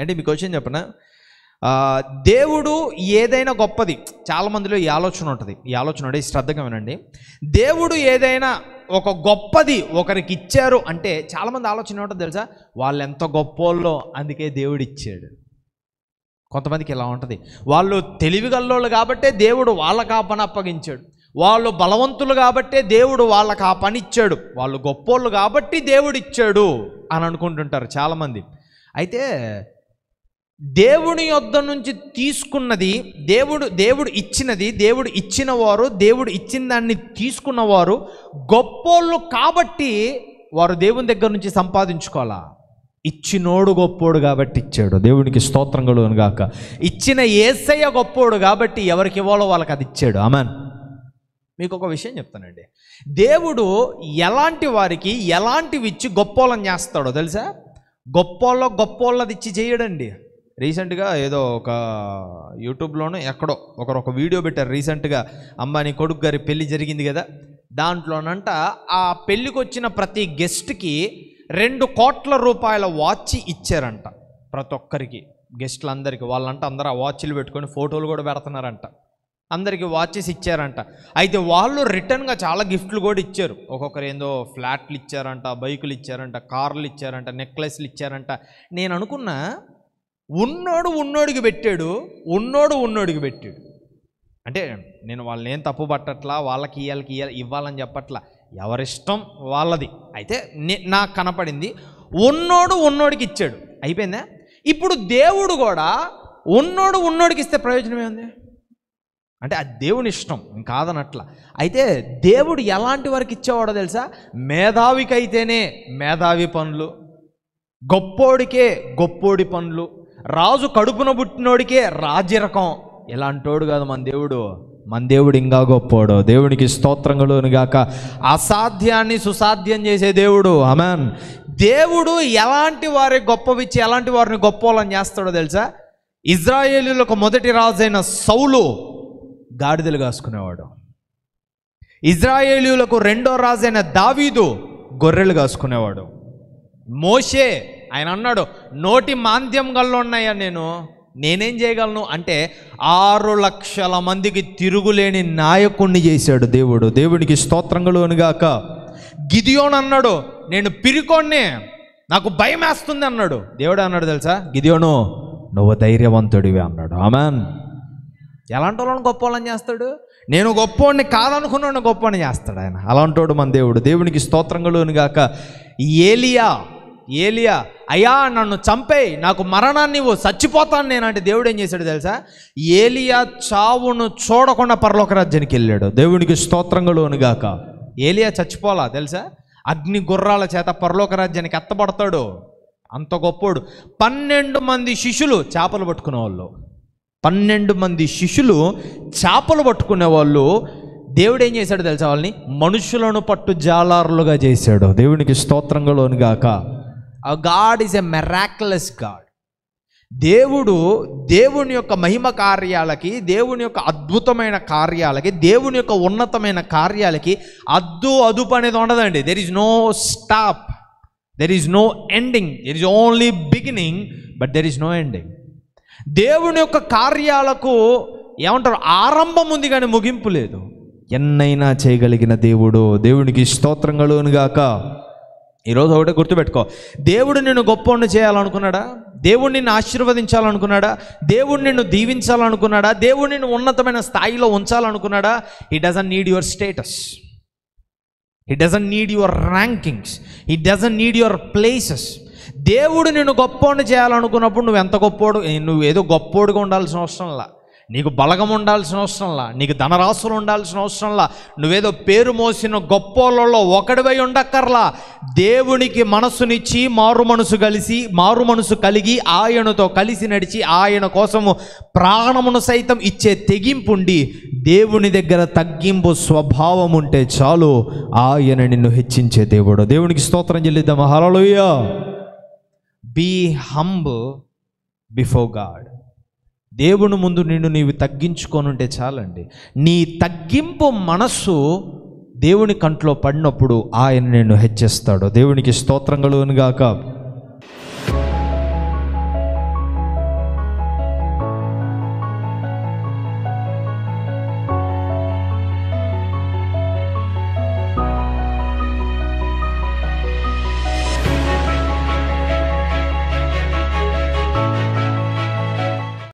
అంటే మీకు క్వశ్చన్ చెప్పనా, దేవుడు ఏదైనా గొప్పది, చాలామందిలో ఈ ఆలోచన ఉంటుంది, ఈ ఆలోచన అంటే శ్రద్ధగా వినండి. దేవుడు ఏదైనా ఒక గొప్పది ఒకరికి ఇచ్చారు అంటే చాలామంది ఆలోచన ఉంటుంది తెలుసా, వాళ్ళు ఎంత గొప్పోళ్ళో అందుకే దేవుడు ఇచ్చాడు. కొంతమందికి ఇలా ఉంటుంది, వాళ్ళు తెలివిగల్లోళ్ళు కాబట్టే దేవుడు వాళ్ళకి ఆ పని అప్పగించాడు, వాళ్ళు బలవంతులు కాబట్టే దేవుడు వాళ్ళకి ఆ పని ఇచ్చాడు, వాళ్ళు గొప్పోళ్ళు కాబట్టి దేవుడు ఇచ్చాడు అని అనుకుంటుంటారు చాలామంది. అయితే దేవుని యొద్ద నుంచి తీసుకున్నది, దేవుడు ఇచ్చినది, దేవుడు ఇచ్చిన వారు, దేవుడు ఇచ్చిన దాన్ని తీసుకున్నవారు గొప్పోళ్ళు కాబట్టి వారు దేవుని దగ్గర నుంచి సంపాదించుకోవాలా. ఇచ్చినోడు గొప్పోడు కాబట్టి ఇచ్చాడు, దేవునికి స్తోత్రం కలుగును గాక. ఇచ్చిన యేసయ్య గొప్పోడు కాబట్టి ఎవరికి ఇవ్వాలో వాళ్ళకి అది ఇచ్చాడు. ఆమెన్. మీకు ఒక విషయం చెప్తానండి, దేవుడు ఎలాంటి వారికి ఎలాంటివి ఇచ్చి గొప్పోళ్ళని చేస్తాడో తెలుసా? గొప్పోళ్ళది ఇచ్చి చేయడండి. రీసెంట్గా ఏదో ఒక యూట్యూబ్లోనే ఎక్కడో ఒక వీడియో పెట్టారు. రీసెంట్గా అంబానీ కొడుకు గారి పెళ్లి జరిగింది కదా, దాంట్లోనంట ఆ పెళ్ళికి వచ్చిన ప్రతి గెస్ట్కి 2 కోట్ల రూపాయల వాచ్ ఇచ్చారంట. ప్రతి ఒక్కరికి, గెస్టులందరికీ. వాళ్ళంట అందరూ ఆ వాచ్లు పెట్టుకొని ఫోటోలు కూడా పెడుతున్నారంట, అందరికీ వాచెస్ ఇచ్చారంట. అయితే వాళ్ళు రిటర్న్గా చాలా గిఫ్ట్లు కూడా ఇచ్చారు. ఒక్కొక్కరు ఏందో ఫ్లాట్లు ఇచ్చారంట, బైకులు ఇచ్చారంట, కార్లు ఇచ్చారంట, నెక్లెస్లు ఇచ్చారంట. నేను అనుకున్నా, ఉన్నోడికి పెట్టాడు, ఉన్నోడికి పెట్టాడు అంటే నేను వాళ్ళని ఏం తప్పు పట్టట్లా, వాళ్ళకి ఇవ్వాలని చెప్పట్లా, ఎవరిష్టం వాళ్ళది. అయితే నాకు కనపడింది ఉన్నోడికి ఇచ్చాడు, అయిపోయిందా? ఇప్పుడు దేవుడు కూడా ఉన్నోడికి ఇస్తే ప్రయోజనం ఏముంది అంటే అది దేవుని ఇష్టం, కాదనట్లా. అయితే దేవుడు ఎలాంటి వారికి ఇచ్చేవాడో తెలుసా? మేధావికైతేనే మేధావి పనులు, గొప్పోడికే గొప్పోడి పనులు, రాజు కడుపున పుట్టినోడికే రాజరకం. ఇలాంటోడు కాదు మన దేవుడు ఇంకా గొప్పోడు. దేవునికి స్తోత్రం కలుగును గాక. అసాధ్యాన్ని సుసాధ్యం చేసే దేవుడు. ఆమేన్. దేవుడు ఎలాంటి వారి గొప్పవిచ్చి ఎలాంటి వారిని గొప్పోళ్ళని చేస్తాడో తెలుసా? ఇజ్రాయేలీయులకు మొదటి రాజైన సౌలు గాడిదలు కాసుకునేవాడు. ఇజ్రాయేలీయులకు రెండో రాజైన దావీదు గొర్రెలు కాసుకునేవాడు. మోషే ఆయన అన్నాడు, నోటి మాంద్యం గల్లో ఉన్నాయా నేనేం చేయగలను అంటే 6 లక్షల మందికి తిరుగులేని నాయకుణ్ణి చేశాడు దేవుడు. దేవునికి స్తోత్రం కలుగును గాక. గిదియోను అన్నాడు, నేను పిరికోణ్ణి, నాకు భయం వేస్తుంది అన్నాడు. దేవుడు అన్నాడు తెలుసా, గిదియోను నువ్వు ధైర్యవంతుడివి అన్నాడు. ఆమెన్. ఎలాంటి వాళ్ళని గొప్పవాళ్ళని చేస్తాడు? నేను గొప్పవాడిని కాదనుకున్నాను గొప్పవాడిని చేస్తాడు ఆయన. అలాంటోడు మన దేవుడు. దేవునికి స్తోత్రం కలుగును గాక. ఏలియా అయ్యా నన్ను చంపేయి, నాకు మరణాన్ని ఇవ్వు, చచ్చిపోతాను నేనంటే దేవుడు ఏం చేశాడు తెలుసా? ఏలియా చావును చూడకుండా పరలోక రాజ్యానికి వెళ్ళాడు. దేవునికి స్తోత్రం కలుగును గాక. ఏలియా చచ్చిపోలా తెలుసా? అగ్ని గుర్రాల చేత పరలోక రాజ్యానికి ఎత్తబడతాడు. అంత గొప్పోడు. 12 మంది శిష్యులు చేపలు పట్టుకునేవాళ్ళు. 12 మంది శిష్యులు చేపలు పట్టుకునేవాళ్ళు. దేవుడు ఏం చేశాడు తెలుసా? వాళ్ళని మనుషులను పట్టు జాలారులుగా చేశాడు. దేవునికి స్తోత్రం కలుగును గాక. God is a miraculous God. దేవుని యొక్క మహిమ కార్యాలకి, దేవుని యొక్క అద్భుతమైన కార్యాలకి, దేవుని యొక్క ఉన్నతమైన కార్యాలకి అదుపు అనేది ఉండదండి. There is no stop, there is no ending. There is only beginning but there is no ending. దేవుని యొక్క కార్యాలకు ఏమంటారు? ఆరంభం ఉంది కానీ ముగింపు లేదు. ఎన్నైనా చేయగలిగిన దేవుడు. దేవునికి స్తోత్రం కలుగును గాక. ఈరోజు ఒకటే గుర్తుపెట్టుకో, దేవుడు నిన్ను గొప్పవాడిని చేయాలనుకున్నాడా? దేవుడు నిన్ను ఆశీర్వదించాలనుకున్నాడా? దేవుడు నిన్ను దీవించాలనుకున్నాడా? దేవుడు నిన్ను ఉన్నతమైన స్థాయిలో ఉంచాలనుకున్నాడా? He doesn't need your status, he doesn't need your rankings, he doesn't need your places. దేవుడు నిన్ను గొప్పవాడిని చేయాలనుకున్నప్పుడు నువ్వు ఎంత గొప్పోడు, నువ్వు ఏదో గొప్పోడుగా ఉండాల్సిన అవసరంలా, నీకు బలగం ఉండాల్సిన అవసరంలా, నీకు ధనరాశులు ఉండాల్సిన అవసరంలా, నువ్వేదో పేరు మోసిన గొప్పోళ్ళలో ఒకడివై ఉండక్కర్లా. దేవునికి మనసునిచ్చి మారు మనసు కలిగి ఆయనతో కలిసి నడిచి ఆయన కోసము ప్రాణమును సైతం ఇచ్చే తెగింపుండి దేవుని దగ్గర తగ్గింపు స్వభావం ఉంటే చాలు, ఆయన నిన్ను హెచ్చించే దేవుడు. దేవునికి స్తోత్రం చెల్లిద్దాం. Hallelujah. Be humble before God. దేవుని ముందు నీవు తగ్గించుకొనుంటే చాలండి. నీ తగ్గింపు మనస్సు దేవుని కంట్లో పడినప్పుడు ఆయన నిన్ను హెచ్చిస్తాడు. దేవునికి స్తోత్రం కలుగును గాక.